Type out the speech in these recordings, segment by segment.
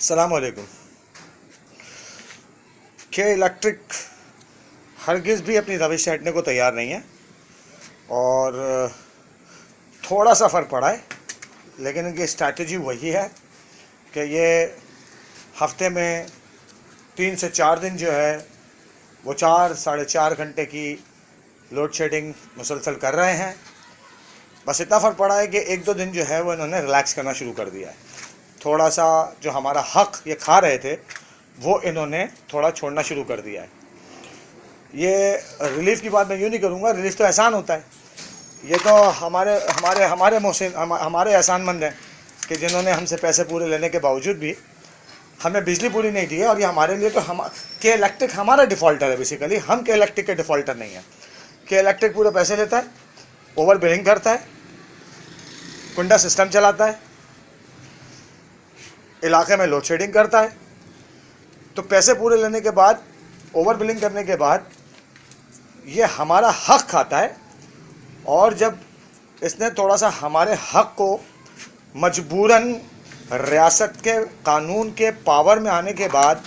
अस्सलामुअलैकुम। के इलेक्ट्रिक हरगिज़ भी अपनी रविश से हटने को तैयार नहीं है और थोड़ा सा फ़र्क पड़ा है, लेकिन इनकी स्ट्रैटेजी वही है कि ये हफ्ते में 3 से 4 दिन जो है वो 4-4.5 घंटे की लोड शेडिंग मुसलसल कर रहे हैं। बस इतना फ़र्क पड़ा है कि 1-2 दिन जो है वो इन्होंने रिलैक्स करना शुरू कर दिया है। थोड़ा सा जो हमारा हक़ ये खा रहे थे वो इन्होंने थोड़ा छोड़ना शुरू कर दिया है। ये रिलीफ़ की बात मैं यूँ नहीं करूँगा, रिलीफ़ तो एहसान होता है। ये तो हमारे हमारे हमारे मोहसिन हमारे एहसानमंद हैं कि जिन्होंने हमसे पैसे पूरे लेने के बावजूद भी हमें बिजली पूरी नहीं दी है। और ये हमारे लिए तो के इलेक्ट्रिक हमारा डिफ़ॉल्टर है बेसिकली, हम के इलेक्ट्रिक के डिफ़ॉल्टर नहीं हैं। के इलेक्ट्रिक पूरे पैसे लेता है, ओवर बिलिंग करता है, कुंडा सिस्टम चलाता है, इलाके में लोड शेडिंग करता है। तो पैसे पूरे लेने के बाद, ओवर बिलिंग करने के बाद ये हमारा हक़ खाता है। और जब इसने थोड़ा सा हमारे हक़ को मजबूरन रियासत के कानून के पावर में आने के बाद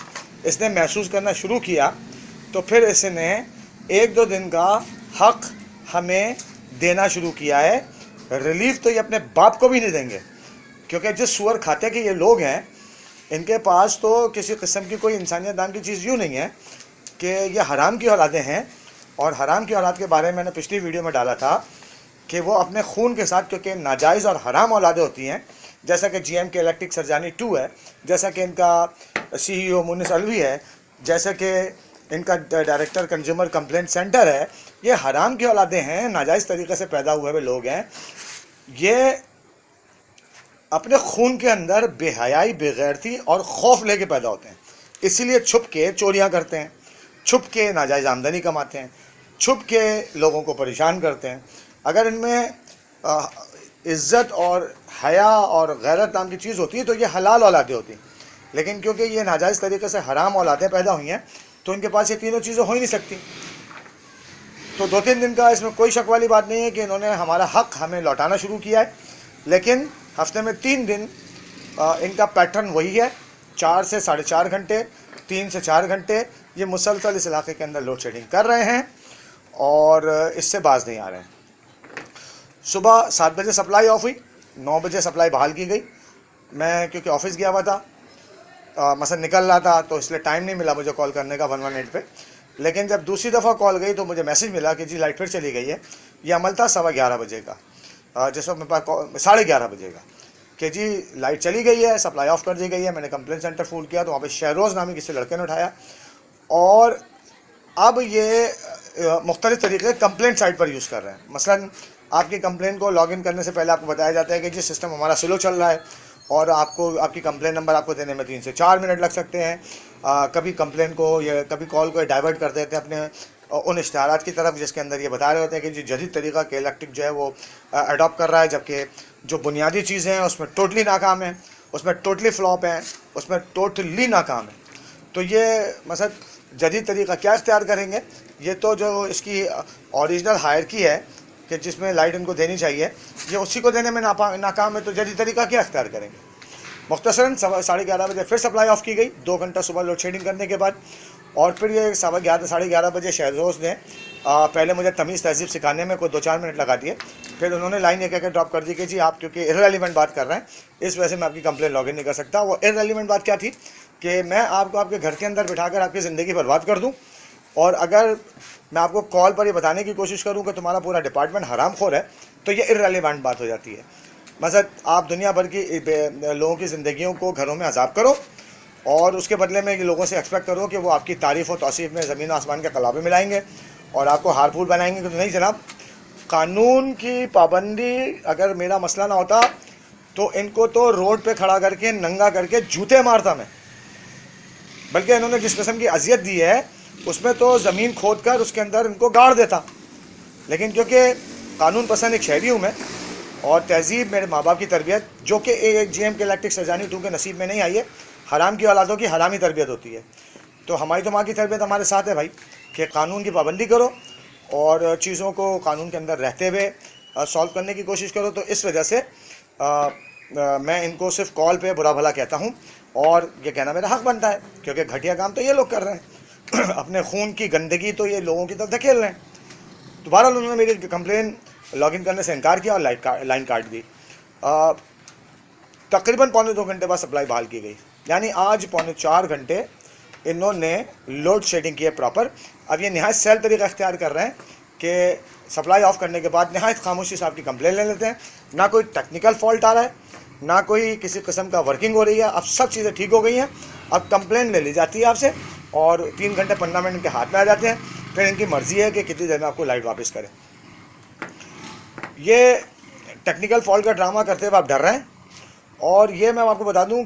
इसने महसूस करना शुरू किया, तो फिर इसने 1-2 दिन का हक़ हमें देना शुरू किया है। रिलीफ़ तो ये अपने बाप को भी नहीं देंगे, क्योंकि जिस सुअर खाते के ये लोग हैं, इनके पास तो किसी किस्म की कोई इंसानियत नाम की चीज़ यूँ नहीं है कि ये हराम की औलादें हैं। और हराम की औलाद के बारे में मैंने पिछली वीडियो में डाला था कि वो अपने खून के साथ, क्योंकि नाजायज़ और हराम औलादें होती हैं, जैसा कि GM के इलेक्ट्रिक सरजानी 2 है, जैसा कि इनका CEO मुनिस अलवी है, जैसे कि इनका डायरेक्टर कंज्यूमर कंप्लेंट सेंटर है। ये हराम की औलादें हैं, नाजायज़ तरीके से पैदा हुए हुए लोग हैं। ये अपने खून के अंदर बेहयाई, बेगैरती और खौफ लेके पैदा होते हैं, इसीलिए छुप के चोरियां करते हैं, छुप के नाजायज़ आमदनी कमाते हैं, छुप के लोगों को परेशान करते हैं। अगर इनमें इज़्ज़त और हया और गैरत नाम की चीज़ होती है तो ये हलाल औलादें होती, लेकिन क्योंकि ये नाजायज़ तरीके से हराम औलादें पैदा हुई हैं तो इनके पास ये तीनों चीज़ें हो ही नहीं सकती। तो 2-3 दिन का इसमें कोई शक वाली बात नहीं है कि इन्होंने हमारा हक़ हमें लौटाना शुरू किया है, लेकिन हफ्ते में 3 दिन इनका पैटर्न वही है। 4 से 4.5 घंटे, 3 से 4 घंटे ये मुसलसल इस इलाके के अंदर लोड शेडिंग कर रहे हैं और इससे बाज नहीं आ रहे हैं। सुबह 7 बजे सप्लाई ऑफ हुई, 9 बजे सप्लाई बहाल की गई। मैं क्योंकि ऑफिस गया हुआ था, मसलन निकल रहा था, तो इसलिए टाइम नहीं मिला मुझे कॉल करने का 118 पे। लेकिन जब दूसरी दफ़ा कॉल गई तो मुझे मैसेज मिला कि जी लाइट फिर चली गई है। ये अमल था 11:15 बजे का, जिस वक्त मेरे पास 11:30 बजे का, कि जी लाइट चली गई है, सप्लाई ऑफ कर दी गई है। मैंने कंप्लेंट सेंटर फ़ोन किया तो वहाँ पे शहरोज़ नामी किसी लड़के ने उठाया और अब ये मुख्तलिफ़ तरीके कंप्लेंट साइट पर यूज़ कर रहे हैं। मसलन आपकी कंप्लेंट को लॉगिन करने से पहले आपको बताया जाता है कि जी सिस्टम हमारा स्लो चल रहा है और आपकी कंप्लेंट नंबर आपको देने में 3 से 4 मिनट लग सकते हैं। कभी कंप्लेंट को या कभी कॉल को डाइवर्ट कर देते हैं अपने उन इश्तिहारात की तरफ जिसके अंदर ये बता रहे होते हैं कि जी जदीद तरीका के इलेक्ट्रिक जो है वो अडॉप्ट कर रहा है, जबकि जो बुनियादी चीज़ें हैं उसमें टोटली नाकाम है, उसमें टोटली फ्लॉप है, उसमें टोटली नाकाम है। तो ये मसलन जदीद तरीका क्या इख्तियार करेंगे? ये तो जो इसकी ओरिजिनल हायरकी है कि जिसमें लाइट इनको देनी चाहिए, ये उसी को देने में नाकाम है, तो जदीद तरीका क्या इख्तियार करेंगे? मुख्तसरन 11:30 बजे फिर सप्लाई ऑफ की गई, 2 घंटा सुबह लोड शेडिंग करने के बाद। और फिर ये 11:30 बजे शहरोज़ ने पहले मुझे तमीज़ तहज़ीब सिखाने में कोई 2-4 मिनट लगा दिए। फिर उन्होंने लाइन एक एक ड्रॉप कर दी कि जी आप क्योंकि इर्रेलेवेंट बात कर रहे हैं, इस वजह से मैं आपकी कंप्लेंट लॉगिन नहीं कर सकता। वो इर्रेलेवेंट बात क्या थी कि मैं आपको आपके घर के अंदर बिठाकर आपकी ज़िंदगी बर्बाद कर दूँ, और अगर मैं आपको कॉल पर ये बताने की कोशिश करूँ कि तुम्हारा पूरा डिपार्टमेंट हरामखोर है, तो ये इर्रेलेवेंट बात हो जाती है। मतलब आप दुनिया भर की लोगों की ज़िंदगियों को घरों में अजाब करो और उसके बदले में लोगों से एक्सपेक्ट करो कि वो आपकी तारीफ़ और तौसीफ़ में ज़मीन आसमान के कलाबे मिलाएंगे और आपको हारफूल बनाएंगे। तो नहीं जनाब, कानून की पाबंदी अगर मेरा मसला ना होता तो इनको तो रोड पे खड़ा करके नंगा करके जूते मारता मैं। बल्कि इन्होंने जिस किस्म की अजियत दी है उसमें तो ज़मीन खोद कर उसके अंदर इनको गाड़ देता। लेकिन क्योंकि कानून पसंद एक शहरी हूँ मैं और तहज़ीब मेरे माँ बाप की तरबियत, जो कि एक GM के इलेक्ट्रिक सरजानी 2 के नसीब में नहीं आई है, हराम की औलादों की हरामी तरबियत होती है। तो हमारी तो माँ की तरबियत हमारे साथ है भाई कि कानून की पाबंदी करो और चीज़ों को कानून के अंदर रहते हुए सॉल्व करने की कोशिश करो। तो इस वजह से मैं इनको सिर्फ कॉल पे बुरा भला कहता हूँ, और ये कहना मेरा हक बनता है, क्योंकि घटिया काम तो ये लोग कर रहे हैं अपने खून की गंदगी तो ये लोगों की तरफ धकेल रहे हैं। दोबारा उन्होंने मेरी कंप्लेन लॉगिन करने से इनकार किया और लाइन काट दी। तकरीबन 3.25 घंटे बाद सप्लाई बहाल की गई, यानी आज 3.25 घंटे इन्होंने लोड शेडिंग की है प्रॉपर। अब ये नहायत सेल तरीका इख्तियार कर रहे हैं कि सप्लाई ऑफ करने के बाद नहायत खामोशी से आपकी कंप्लेन ले लेते हैं। ना कोई टेक्निकल फॉल्ट आ रहा है, ना कोई किसी किस्म का वर्किंग हो रही है। अब सब चीज़ें ठीक हो गई हैं। अब कंप्लेन ले ली जाती है आपसे और 3 घंटे 15 मिनट इनके हाथ में आ जाते हैं। फिर इनकी मर्ज़ी है कि कितनी देर में आपको लाइट वापस करें। ये टेक्निकल फॉल्ट का ड्रामा करते हुए आप डर रहे हैं। और ये मैं आपको बता दूं